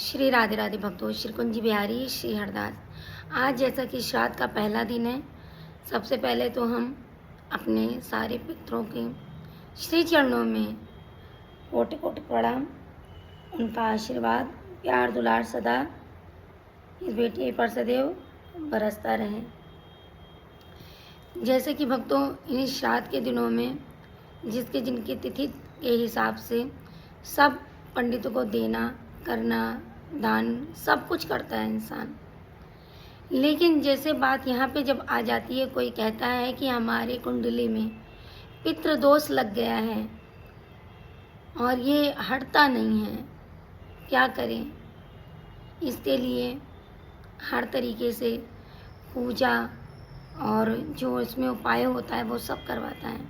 श्री राधे राधे भक्तों, श्री कुंज बिहारी श्री हरदास। आज जैसा कि श्राद्ध का पहला दिन है, सबसे पहले तो हम अपने सारे पितरों के श्री चरणों में कोटि कोटि प्रणाम। उनका आशीर्वाद प्यार दुलार सदा इस बेटी पर सदैव बरसता रहे। जैसे कि भक्तों, इन श्राद्ध के दिनों में जिनकी तिथि के हिसाब से सब पंडितों को देना करना दान सब कुछ करता है इंसान। लेकिन जैसे बात यहाँ पे जब आ जाती है, कोई कहता है कि हमारे कुंडली में पितृदोष लग गया है और ये हटता नहीं है, क्या करें। इसके लिए हर तरीके से पूजा और जो इसमें उपाय होता है वो सब करवाता है।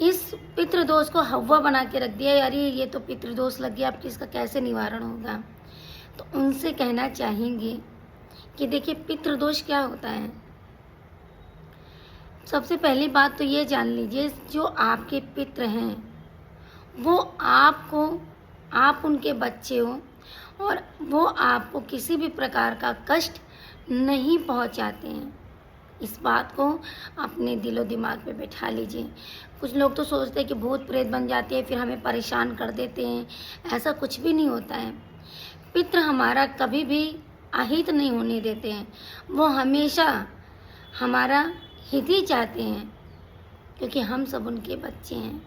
इस पितृदोष को हव्वा बना के रख दिया, अरे ये तो पितृदोष लग गया, अब इसका कैसे निवारण होगा। तो उनसे कहना चाहेंगे कि देखिए पितृदोष क्या होता है। सबसे पहली बात तो ये जान लीजिए, जो आपके पितृ हैं वो आप उनके बच्चे हो और वो आपको किसी भी प्रकार का कष्ट नहीं पहुंचाते हैं। इस बात को अपने दिलो दिमाग पे बैठा लीजिए। कुछ लोग तो सोचते हैं कि भूत प्रेत बन जाते हैं, फिर हमें परेशान कर देते हैं। ऐसा कुछ भी नहीं होता है। पितृ हमारा कभी भी अहित नहीं होने देते हैं, वो हमेशा हमारा हित ही चाहते हैं, क्योंकि हम सब उनके बच्चे हैं।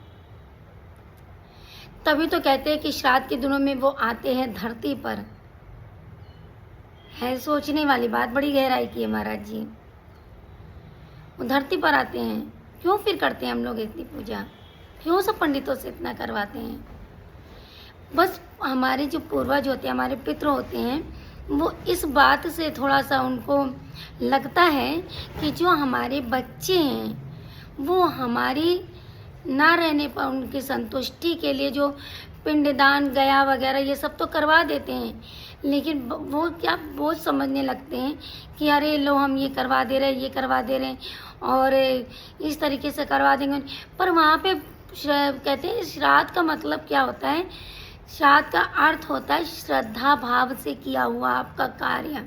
तभी तो कहते हैं कि श्राद्ध के दिनों में वो आते हैं धरती पर। है सोचने वाली बात, बड़ी गहराई की है महाराज जी। वो धरती पर आते हैं, क्यों फिर करते हैं हम लोग इतनी पूजा, क्यों सब पंडितों से इतना करवाते हैं। बस हमारे जो पूर्वज होते हैं, हमारे पितृ होते हैं, वो इस बात से थोड़ा सा उनको लगता है कि जो हमारे बच्चे हैं वो हमारी ना रहने पर उनकी संतुष्टि के लिए जो पिंडदान गया वगैरह ये सब तो करवा देते हैं, लेकिन वो क्या बोझ समझने लगते हैं कि अरे लो हम ये करवा दे रहे हैं, ये करवा दे रहे हैं और इस तरीके से करवा देंगे। पर वहाँ पे कहते हैं श्राद्ध का मतलब क्या होता है। श्राद्ध का अर्थ होता है श्रद्धा भाव से किया हुआ आपका कार्य।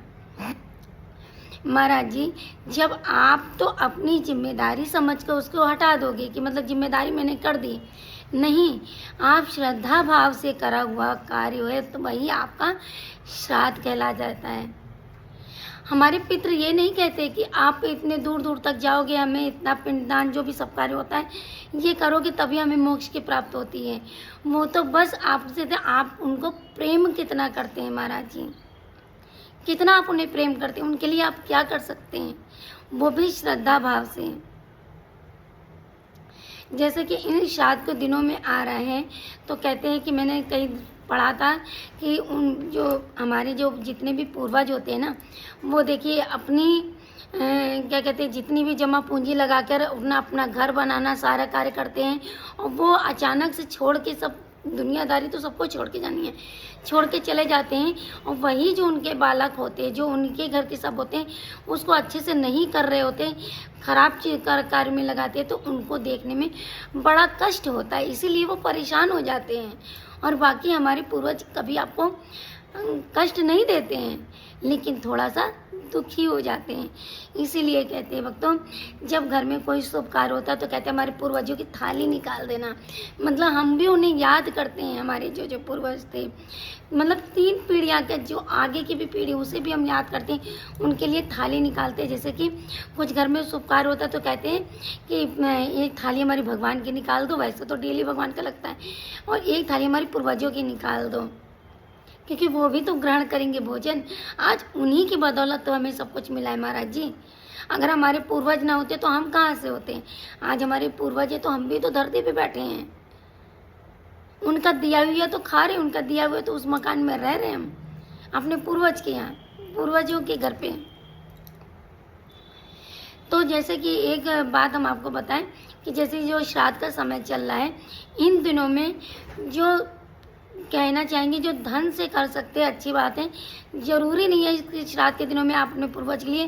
महाराज जी, जब आप तो अपनी जिम्मेदारी समझ कर उसको हटा दोगे कि मतलब जिम्मेदारी मैंने कर दी, नहीं, आप श्रद्धा भाव से करा हुआ कार्य है तो वही आपका श्राद्ध कहला जाता है। हमारे पितृ ये नहीं कहते कि आप इतने दूर दूर तक जाओगे, हमें इतना पिंडदान जो भी सब कार्य होता है ये करोगे तभी हमें मोक्ष की प्राप्त होती है। वो तो बस आपसे आप उनको प्रेम कितना करते हैं महाराज जी, कितना आप उन्हें प्रेम करते हैं, उनके लिए आप क्या कर सकते हैं, वो भी श्रद्धा भाव से। जैसे कि इन श्राद्ध के दिनों में आ रहे हैं तो कहते हैं कि मैंने कहीं पढ़ा था कि उन जो हमारे जो जितने भी पूर्वज होते हैं ना, वो देखिए अपनी क्या कहते हैं जितनी भी जमा पूंजी लगाकर अपना घर बनाना सारा कार्य करते हैं और वो अचानक से छोड़ के सब दुनियादारी तो सबको छोड़ के जानी है, छोड़ के चले जाते हैं और वही जो उनके बालक होते हैं, जो उनके घर के सब होते हैं, उसको अच्छे से नहीं कर रहे होते, खराब चीज कार्य में लगाते हैं, तो उनको देखने में बड़ा कष्ट होता है, इसीलिए वो परेशान हो जाते हैं। और बाकी हमारे पूर्वज कभी आपको कष्ट नहीं देते हैं, लेकिन थोड़ा सा दुखी हो जाते हैं। इसीलिए कहते हैं भक्तों, जब घर में कोई शुभ कार्य होता है तो कहते हैं हमारे पूर्वजों की थाली निकाल देना। मतलब हम भी उन्हें याद करते हैं, हमारे जो जो पूर्वज थे, मतलब 3 पीढ़ियाँ के जो आगे की भी पीढ़ी उसे भी हम याद करते हैं, उनके लिए थाली निकालते हैं। जैसे कि कुछ घर में शुभ कार्य होता है तो कहते हैं कि एक थाली हमारी भगवान की निकाल दो, वैसे तो डेली भगवान का लगता है, और एक थाली हमारी पूर्वजों की निकाल दो, क्योंकि वो भी तो ग्रहण करेंगे भोजन। आज उन्हीं की बदौलत तो हमें सब कुछ मिला है महाराज जी। अगर हमारे पूर्वज ना होते तो हम कहाँ से होते। आज हमारे पूर्वज है तो हम भी तो धरती पे बैठे हैं, उनका दिया हुआ तो खा रहे, उनका दिया हुआ तो उस मकान में रह रहे हैं हम अपने पूर्वज के यहाँ, पूर्वजों के घर पे। तो जैसे कि एक बात हम आपको बताएं कि जैसे जो श्राद्ध का समय चल रहा है, इन दिनों में जो कहना चाहेंगे जो धन से कर सकते हैं अच्छी बात है। जरूरी नहीं है कि श्राद्ध के दिनों में आप अपने पूर्वज के लिए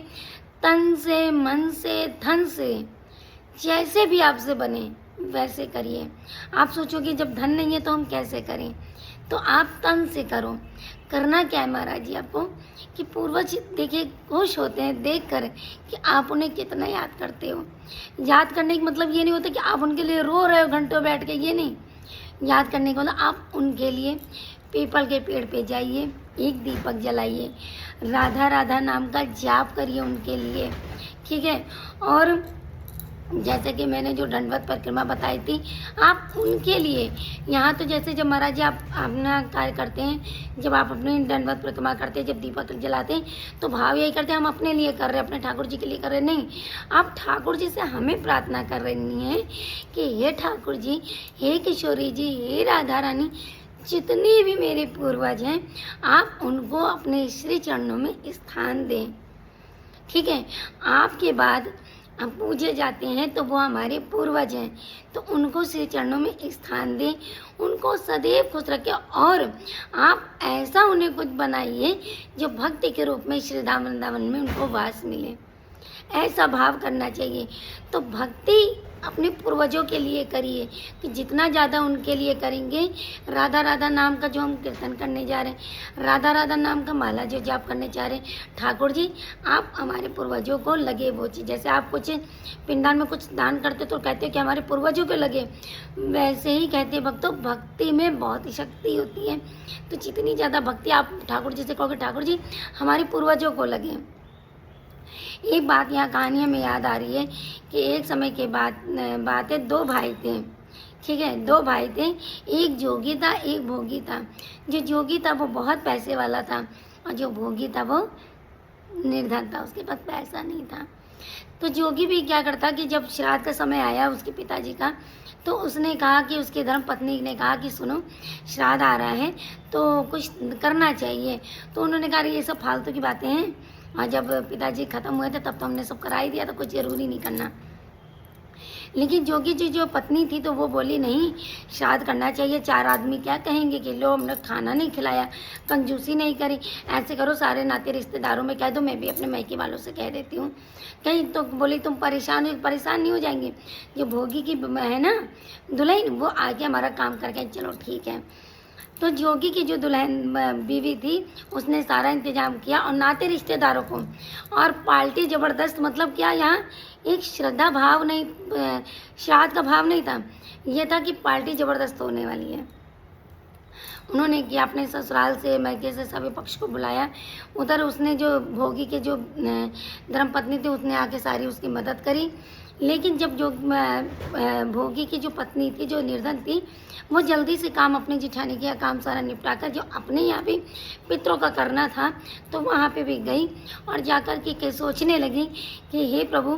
तन से मन से धन से जैसे भी आपसे बने वैसे करिए। आप सोचोगे जब धन नहीं है तो हम कैसे करें, तो आप तन से करो। करना क्या है महाराज जी आपको कि पूर्वज देखिए खुश होते हैं देख कर कि आप उन्हें कितना याद करते हो। याद करने का मतलब ये नहीं होता कि आप उनके लिए रो रहे हो घंटों बैठ के, ये नहीं। याद करने का मतलब आप उनके लिए पीपल के पेड़ पे जाइए, एक दीपक जलाइए, राधा राधा नाम का जाप करिए उनके लिए, ठीक है। और जैसे कि मैंने जो दंडवत परिक्रमा बताई थी, आप उनके लिए यहाँ तो जैसे जब महाराज जी आप अपना कार्य करते हैं, जब आप अपनी दंडवत परिक्रमा करते हैं, जब दीपक जलाते हैं, तो भाव यही करते हैं हम अपने लिए कर रहे हैं, अपने ठाकुर जी के लिए कर रहे हैं, नहीं। आप ठाकुर जी से हमें प्रार्थना कर रही हैं कि हे ठाकुर जी, हे किशोरी जी, हे राधा रानी, जितने भी मेरे पूर्वज हैं आप उनको अपने श्री चरणों में स्थान दें, ठीक है। आपके बाद हम पूजे जाते हैं तो वो हमारे पूर्वज हैं, तो उनको श्री चरणों में स्थान दें, उनको सदैव खुश रखें। और आप ऐसा उन्हें कुछ बनाइए जो भक्ति के रूप में श्री धाम वृंदावन में उनको वास मिले, ऐसा भाव करना चाहिए। तो भक्ति अपने पूर्वजों के लिए करिए कि जितना ज़्यादा उनके लिए करेंगे, राधा राधा नाम का जो हम कीर्तन करने जा रहे हैं, राधा राधा नाम का माला जो जाप करने जा रहे हैं, ठाकुर जी आप हमारे पूर्वजों को लगे वो चीज़। जैसे आप कुछ पिंडदान में कुछ दान करते तो कहते कि हमारे पूर्वजों को लगे, वैसे ही कहते भक्तों भक्ति में बहुत ही शक्ति होती है। तो जितनी ज़्यादा भक्ति आप ठाकुर जी से कहोगे, ठाकुर जी हमारे पूर्वजों को लगे। एक बात यहाँ कहानी हमें याद आ रही है कि एक समय के बात है, दो भाई थे, ठीक है। दो भाई थे, एक जोगी था एक भोगी था। जो जोगी था वो बहुत पैसे वाला था और जो भोगी था वो निर्धन था, उसके पास पैसा नहीं था। तो जोगी भी क्या करता कि जब श्राद्ध का समय आया उसके पिताजी का, तो उसने कहा कि उसकी धर्म पत्नी ने कहा कि सुनो श्राद्ध आ रहा है तो कुछ करना चाहिए। तो उन्होंने कहा ये सब फालतू की बातें हैं, और जब पिताजी खत्म हुए थे तब तो हमने सब करा ही दिया, तो कुछ ज़रूरी नहीं करना। लेकिन जोगी जी जो पत्नी थी तो वो बोली नहीं, श्राद्ध करना चाहिए, चार आदमी क्या कहेंगे कि लो हमने खाना नहीं खिलाया, कंजूसी नहीं करी। ऐसे करो सारे नाते रिश्तेदारों में कह दो, मैं भी अपने मैके वालों से कह देती हूँ। कहीं तो बोली तुम परेशान नहीं हो जाएंगे, जो भोगी की है ना दुल्हन, वो आके हमारा काम करके चलो ठीक है। तो जोगी की जो दुल्हन बीवी थी उसने सारा इंतजाम किया और नाते रिश्तेदारों को, और पार्टी ज़बरदस्त। मतलब क्या, यहाँ एक श्रद्धा भाव नहीं, श्राद्ध का भाव नहीं था, ये था कि पार्टी ज़बरदस्त होने वाली है। उन्होंने किया, अपने ससुराल से मैके से सभी पक्ष को बुलाया। उधर उसने जो भोगी के जो धर्मपत्नी थी उसने आके सारी उसकी मदद करी। लेकिन जब जो भोगी की जो पत्नी थी जो निर्धन थी, वो जल्दी से काम अपने जिठानी का काम सारा निपटा कर जो अपने यहाँ भी पितरों का करना था तो वहाँ पे भी गई और जाकर के सोचने लगी कि हे प्रभु,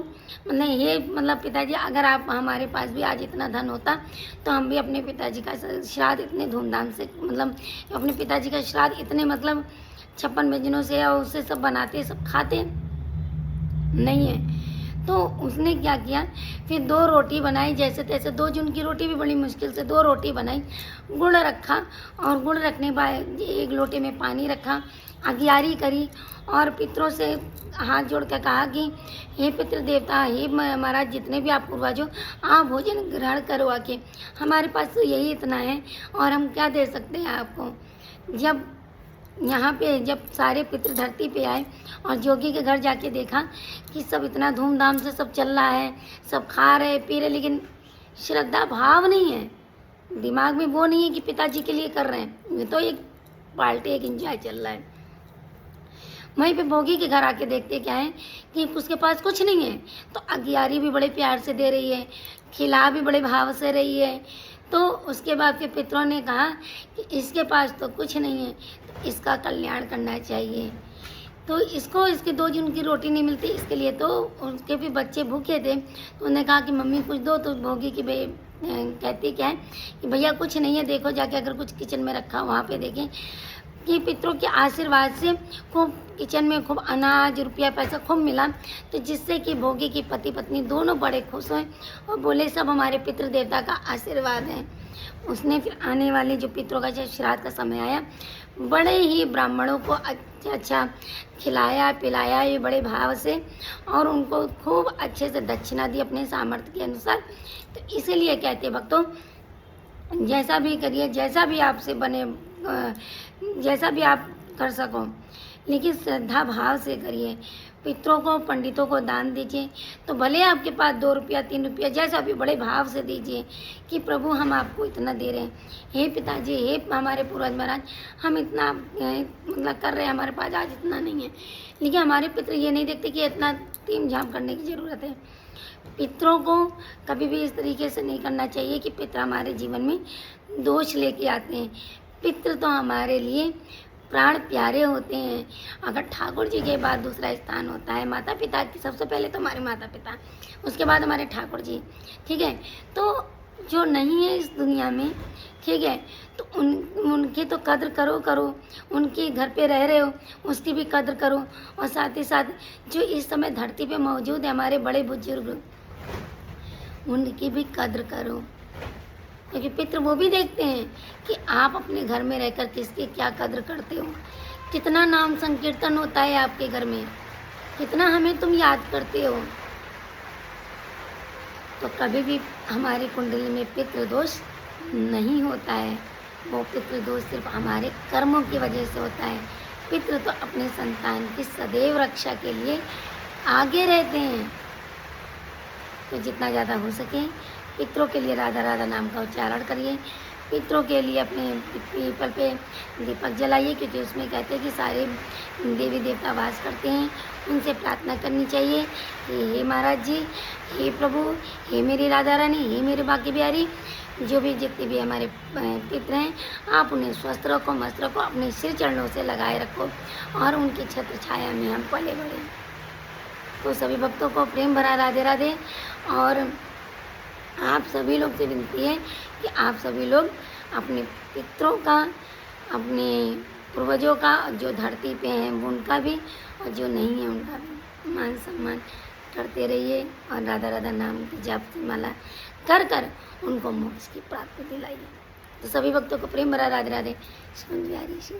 मतलब पिताजी अगर आप हमारे पास भी आज इतना धन होता तो हम भी अपने पिताजी का श्राद्ध इतने धूमधाम से, मतलब अपने पिताजी का श्राद्ध इतने मतलब 56 व्यंजनों से और उससे सब बनाते सब खाते नहीं है। तो उसने क्या किया, फिर 2 रोटी बनाई, जैसे तैसे 2 जून की रोटी भी बड़ी मुश्किल से 2 रोटी बनाई, गुड़ रखा और गुड़ रखने के बाद 1 लोटे में पानी रखा, अगियारी करी और पितरों से हाथ जोड़ कर कहा कि हे पितृ देवता, हे महाराज, जितने भी आप पूर्वज हो आप भोजन ग्रहण करो आके, हमारे पास तो यही इतना है और हम क्या दे सकते हैं आपको। जब यहाँ पे जब सारे पितृ धरती पे आए और जोगी के घर जाके देखा कि सब इतना धूमधाम से सब चल रहा है, सब खा रहे पी रहे, लेकिन श्रद्धा भाव नहीं है, दिमाग में वो नहीं है कि पिताजी के लिए कर रहे हैं, ये तो एक पार्टी एक एंजॉय चल रहा है। वहीं पे भोगी के घर आके देखते क्या है कि उसके पास कुछ नहीं है, तो अगियारी भी बड़े प्यार से दे रही है, खिला भी बड़े भाव से रही है। तो उसके बाद फिर पितरों ने कहा कि इसके पास तो कुछ नहीं है, तो इसका कल्याण करना चाहिए। तो इसको इसके 2 जून की रोटी नहीं मिलती, इसके लिए तो उसके भी बच्चे भूखे थे, तो उन्होंने कहा कि मम्मी कुछ दो। तो भोगी की कहती क्या है कि भैया कुछ नहीं है, देखो जाके अगर कुछ किचन में रखा वहाँ पे देखें कि पितरों के आशीर्वाद से खूब किचन में खूब अनाज रुपया पैसा खूब मिला, तो जिससे कि भोगी की पति पत्नी दोनों बड़े खुश हुए और बोले सब हमारे पितृ देवता का आशीर्वाद है। उसने फिर आने वाले जो पितरों का जब श्राद्ध का समय आया, बड़े ही ब्राह्मणों को अच्छा खिलाया पिलाया ये बड़े भाव से, और उनको खूब अच्छे से दक्षिणा दी अपने सामर्थ्य के अनुसार। तो इसीलिए कहते भक्तों, जैसा भी करिए, जैसा भी आपसे बने, जैसा भी आप कर सको, लेकिन श्रद्धा भाव से करिए। पितरों को, पंडितों को दान दीजिए, तो भले आपके पास 2 रुपया 3 रुपया जैसा भी, बड़े भाव से दीजिए कि प्रभु हम आपको इतना दे रहे हैं, हे पिताजी, हे हमारे पूर्वज महाराज, हम इतना मतलब कर रहे हैं, हमारे पास आज इतना नहीं है। लेकिन हमारे पितर ये नहीं देखते कि इतना तीम झाम करने की ज़रूरत है। पितरों को कभी भी इस तरीके से नहीं करना चाहिए कि पितर हमारे जीवन में दोष लेके आते हैं। पितृ तो हमारे लिए प्राण प्यारे होते हैं। अगर ठाकुर जी के बाद दूसरा स्थान होता है माता पिता की, सबसे पहले तो हमारे माता पिता, उसके बाद हमारे ठाकुर जी, ठीक है। तो जो नहीं है इस दुनिया में, ठीक है, तो उनकी तो कद्र करो, उनके घर पे रह रहे हो उसकी भी कद्र करो, और साथ ही साथ जो इस समय धरती पे मौजूद है हमारे बड़े बुजुर्ग, उनकी भी कद्र करो, क्योंकि पितृ वो भी देखते हैं कि आप अपने घर में रहकर किसकी क्या कद्र करते हो, कितना नाम संकीर्तन होता है आपके घर में, कितना हमें तुम याद करते हो। तो कभी भी हमारी कुंडली में पितृदोष नहीं होता है, वो पितृदोष सिर्फ हमारे कर्मों की वजह से होता है। पितृ तो अपने संतान की सदैव रक्षा के लिए आगे रहते हैं। तो जितना ज़्यादा हो सके पितरों के लिए राधा राधा नाम का उच्चारण करिए। पितरों के लिए अपने पीपल पे दीपक जलाइए, क्योंकि उसमें कहते हैं कि सारे देवी देवता वास करते हैं। उनसे प्रार्थना करनी चाहिए कि हे महाराज जी, हे प्रभु, हे मेरी राधा रानी, हे मेरे बाकी बिहारी, जो भी जितने भी हमारे पितर हैं, आप उन्हें स्वस्थ रखो, मस्त रखो, अपने सिर चरणों से लगाए रखो और उनकी छत्र छाया में हम पले बढ़े। तो सभी भक्तों को प्रेम भरा राधे राधे। और आप सभी लोग से विनती है कि आप सभी लोग अपने पितरों का, अपने पूर्वजों का, जो धरती पे हैं उनका भी, और जो नहीं है उनका भी मान सम्मान करते रहिए, और राधा राधा नाम की जाप की माला कर कर उनको मोक्ष की प्राप्ति दिलाइए। तो सभी भक्तों को प्रेम भरा राधे राधे। श्री बिहारी श्री